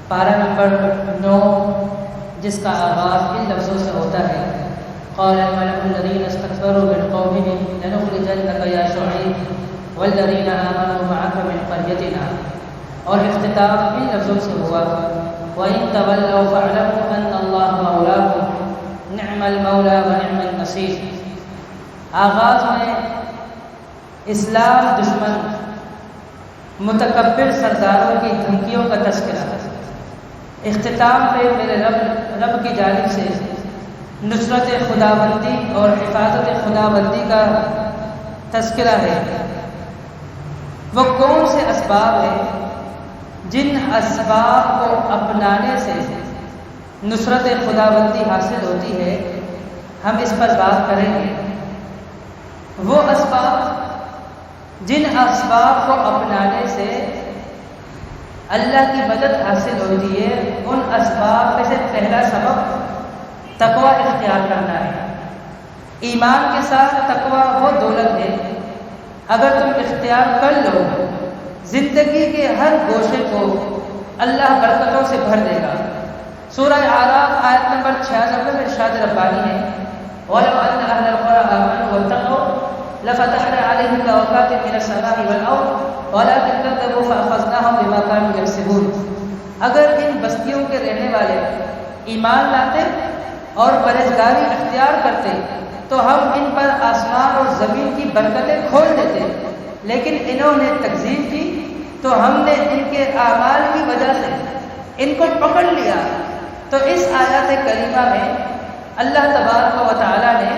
پارہ نمبر 9 جس کا آغاز ان لفظوں سے ہوتا ہے قال الملأ الذين استكبروا من قومه لنخرجنك يا شعيب والذين آمنوا معك من قريتنا، اور اختتام ان لفظوں سے ہوا وَإِن تَوَلَّوْا فَاعْلَمُوا أَنَّ اللَّهَ مَوْلَاكُمْ نِعْمَ الْمَوْلَى وَنِعْمَ النَّصِيرُ۔ آغاز میں اسلام دشمن متکبر سرداروں کی دھمکیوں کا تذکرہ، اختتام پہ میرے رب کی جانب سے نصرت خداوندی اور حفاظت خداوندی کا تذکرہ ہے۔ وہ کون سے اسباب ہیں جن اسباب کو اپنانے سے نصرت خداوندی حاصل ہوتی ہے، ہم اس پر بات کریں گے۔ وہ اسباب جن اسباب کو اپنانے سے اللہ کی مدد حاصل ہوتی ہے، ان اسباب میں سے پہلا سبب تقوی اختیار کرنا ہے۔ ایمان کے ساتھ تقوی وہ دولت ہے، اگر تم اختیار کر لو زندگی کے ہر گوشے کو اللہ برکتوں سے بھر دے گا۔ سورہ اعراف آیت نمبر 96 میں ارشاد ربانی ہے وَلَوْ أَنَّ أَهْلَ الْقُرَىٰ آمَنُوا وَاتَّقَوْا لَفَتَحْنَا عَلَيْهِمْ بَرَكَاتٍ مِّنَ السَّمَاءِ وَالْأَرْضِ وَلَٰكِن كَذَّبُوا فَأَخَذْنَاهُمْ بِمَا كَانُوا يَكْسِبُونَ۔ اگر ان بستیوں کے رہنے والے ایمان لاتے اور پرہیزگاری اختیار کرتے تو ہم ان پر آسمان اور زمین کی برکتیں کھول دیتے، لیکن انہوں نے تکذیب کی تو ہم نے ان کے اعمال کی وجہ سے ان کو پکڑ لیا۔ تو اس آیات کریمہ میں اللہ تبارک و تعالی نے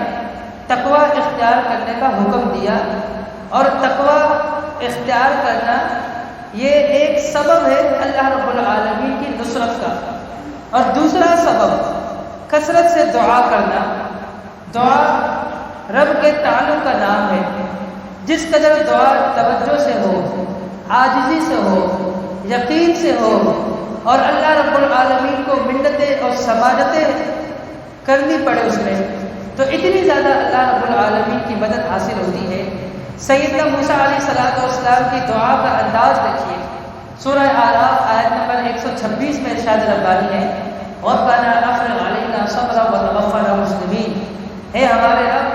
تقوی اختیار کرنے کا حکم دیا، اور تقوی اختیار کرنا یہ ایک سبب ہے اللہ رب العالمین کی نصرت کا۔ اور دوسرا سبب کثرت سے دعا کرنا۔ دعا رب کے تعلق کا نام ہے۔ جس قدر دعا توجہ سے ہو، عاجزی سے ہو، یقین سے ہو، اور اللہ رب العالمین کو منتیں اور سماجتیں کرنی پڑے اس میں، تو اتنی زیادہ اللہ رب العالمین کی مدد حاصل ہوتی ہے۔ سیدنا موسیٰ علیہ السلام کی دعا کا انداز دیکھیے، سورہ اعراف آیت نمبر 126 میں ارشاد ربانی ہے رَبَّنَا أَفْرِغْ عَلَيْنَا صَبْرًا وَتَوَفَّنَا مُسْلِمِينَ۔ ہے ہمارے رب،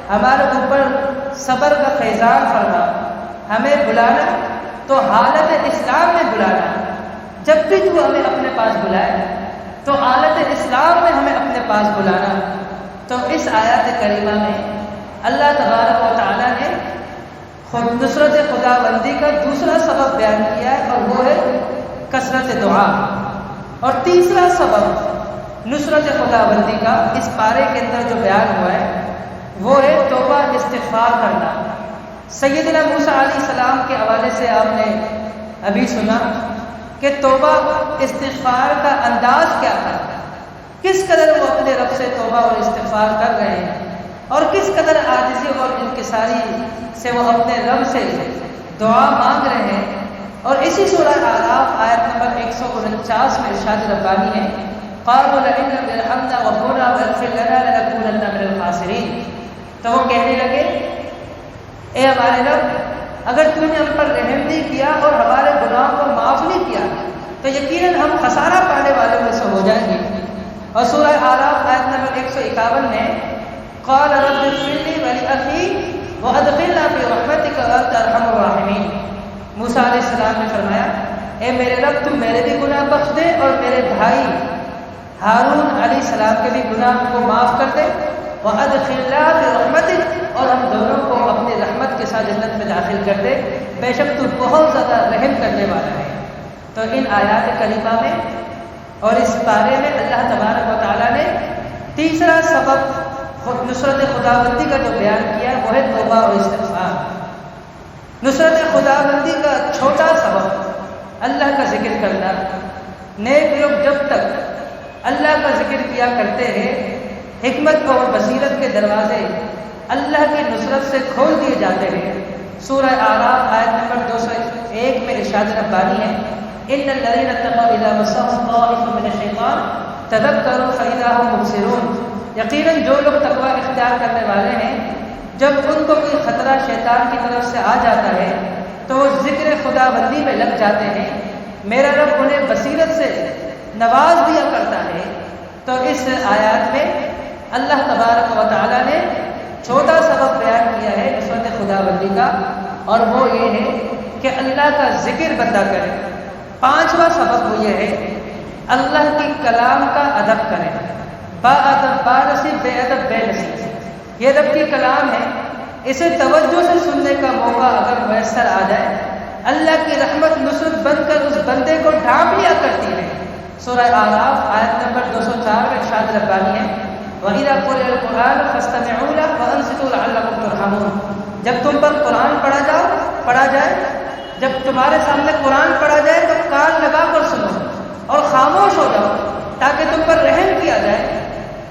ہمارے اوپر صبر کا فیضان فرما، ہمیں بلانا تو حالت اسلام میں بلانا۔ جب بھی تو ہمیں اپنے پاس بلائے تو حالت اسلام میں ہمیں اپنے پاس بلانا۔ تو اس آیات کریمہ میں اللہ تبارک و تعالی نے نصرت خداوندی کا دوسرا سبب بیان کیا ہے، اور وہ ہے کثرت دعا۔ اور تیسرا سبب نصرت خداوندی کا اس پارے کے اندر جو بیان ہوا ہے وہ ہے توبہ استغفار کرنا۔ سیدنا موسیٰ علیہ السلام کے حوالے سے آپ نے ابھی سنا کہ توبہ استغفار کا انداز کیا تھا، کس قدر وہ اپنے رب سے توبہ اور استغفار کر رہے ہیں، اور کس قدر عاجزی اور انکساری سے وہ اپنے رب سے دعا مانگ رہے ہیں۔ اور اسی سورہ اعراف آیت نمبر 149 میں ارشاد ربانی ہے قالوا لئن لم يرحمنا ربنا ويغفر لنا لنكونن من الخاسرين۔ تو وہ کہنے لگے اے ہمارے رب، اگر تو نے ہم پر رحم نہیں کیا اور ہمارے گناہوں کو معاف نہیں کیا تو یقیناً ہم خسارہ پانے والوں میں سے ہو جائیں گے۔ اور سورہ اعراف آیت نمبر 151 میں قال رب اغفر لي ولأخي وادخلنا في رحمتك وانت ارحم الراحمین۔ موسیٰ علیہ السلام نے فرمایا اے میرے رب، تم میرے بھی گناہ بخش دے اور میرے بھائی ہارون علیہ السلام کے بھی گناہ کو معاف کر دے، وادخلنا في رحمتك، اور ہم دونوں کو اپنی رحمت کے ساتھ جنت میں داخل کر دے، بے شک تو بہت زیادہ رحم کرنے والا ہے۔ تو ان آیات کریمہ میں اور اس بارے میں اللہ تبارک و تعالیٰ نے تیسرا سبب نصرت خداوندی کا جو بیان کیا وہ ہے توبہ اور استغفار۔ نصرت خداوندی کا چھوٹا سبب اللہ کا ذکر کرنا۔ نیک لوگ جب تک اللہ کا ذکر کیا کرتے ہیں، حکمت اور بصیرت کے دروازے اللہ کی نصرت سے کھول دیے جاتے ہیں۔ سورہ اعراف آیت نمبر 201 میں ارشاد ربانی ہے ان الذين اتقوا اذا مسهم طائف من الشيطان تذكروا فاذا هم مبصرون۔ یقیناً جو لوگ تقوی اختیار کرنے والے ہیں، جب ان کو کوئی خطرہ شیطان کی طرف سے آ جاتا ہے تو وہ ذکر خداوندی میں لگ جاتے ہیں، میرا رب انہیں بصیرت سے نواز دیا کرتا ہے۔ تو اس آیات میں اللہ تبارک و تعالیٰ نے چھوٹا سبب بیان کیا ہے نصرت خداوندی کا، اور وہ یہ ہے کہ اللہ کا ذکر بندہ کرے۔ پانچواں سبب وہ یہ ہے اللہ کی کلام کا ادب کرے، با ادب با نصیب بے ادب بے نصیب۔ یہ رب کی کلام ہے، اسے توجہ سے سننے کا موقع اگر میسر آ جائے، اللہ کی رحمت نصرت بن کر اس بندے کو ڈھانپ لیا کرتی ہے۔ سورہ اعراف آیت نمبر 204 میں ارشاد ربانی ہے وَإِذَا قُرِئَ الْقُرْآنُ فَاسْتَمِعُوا لَهُ وَأَنصِتُوا لَعَلَّكُمْ تُرْحَمُونَ۔ جب تم پر قرآن پڑھا جائے، جب تمہارے سامنے قرآن پڑھا جائے تو کان لگا کر سنو اور خاموش ہو جاؤ تاکہ تم پر رحم کیا جائے۔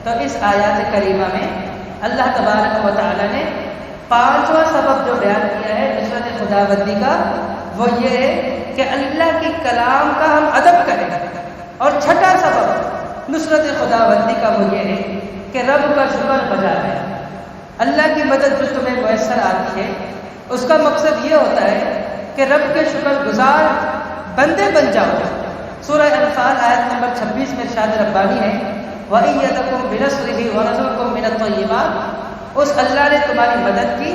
تو اس آیات کریمہ میں اللہ تبارک و تعالیٰ نے پانچواں سبب جو بیان کیا ہے نصرت خداوندی کا، وہ یہ ہے کہ اللہ کی کلام کا ہم ادب کریں۔ اور چھٹا سبب نصرت خداوندی کا وہ یہ ہے کہ رب کا شکر بجا ہے۔ اللہ کی مدد جو تمہیں میسر آتی ہے اس کا مقصد یہ ہوتا ہے کہ رب کے شکر گزار بندے بن جاؤ۔ سورہ انفال آیت نمبر 26 میں ارشاد ربانی ہے وَإِيَّدَكُمْ بِنَصْرِهِ وَرَزُقَكُمْ مِنَ الطَّيِّبَاتِ۔ اس اللہ نے تمہاری مدد کی،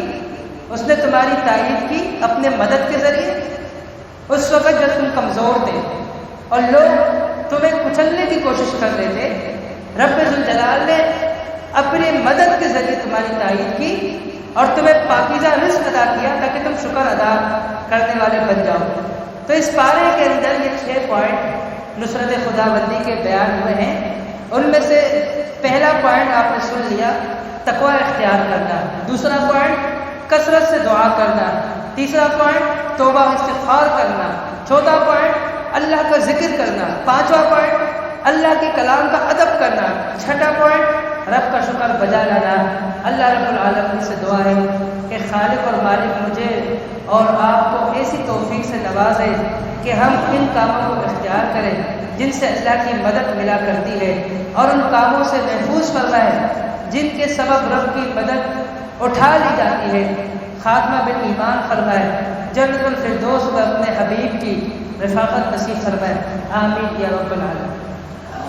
اس نے تمہاری تائید کی اپنے مدد کے ذریعے اس وقت جب تم کمزور تھے اور لوگ تمہیں کچلنے کی کوشش کر رہے تھے۔ رب ذوالجلال نے اپنی مدد کے ذریعے تمہاری تائید کی اور تمہیں پاکیزہ رزق عطا کیا تاکہ تم شکر ادا کرنے والے بن جاؤ۔ تو اس پارے کے اندر یہ 6 پوائنٹ نصرت خداوندی کے بیان ہوئے ہیں۔ ان میں سے پہلا پوائنٹ آپ نے سن لیا، تقوی اختیار کرنا۔ دوسرا پوائنٹ کثرت سے دعا کرنا۔ تیسرا پوائنٹ توبہ استغفار کرنا۔ چوتھا پوائنٹ اللہ کا ذکر کرنا۔ پانچواں پوائنٹ اللہ کے کلام کا ادب کرنا۔ چھٹا پوائنٹ رب کا شکر بجا لانا۔ اللہ رب العالمین سے دعا ہے کہ خالق اور مالک مجھے اور آپ کو ایسی توفیق سے نوازے کہ ہم ان کاموں کو اختیار کریں جن سے اللہ کی مدد ملا کرتی ہے، اور ان کاموں سے محفوظ فرمائے جن کے سبب رب کی مدد اٹھا لی جاتی ہے۔ خاتمہ بالایمان فرمائے، جنت الفردوس میں اپنے حبیب کی رفاقت نصیب فرمائے۔ آمین یا رب العالمین۔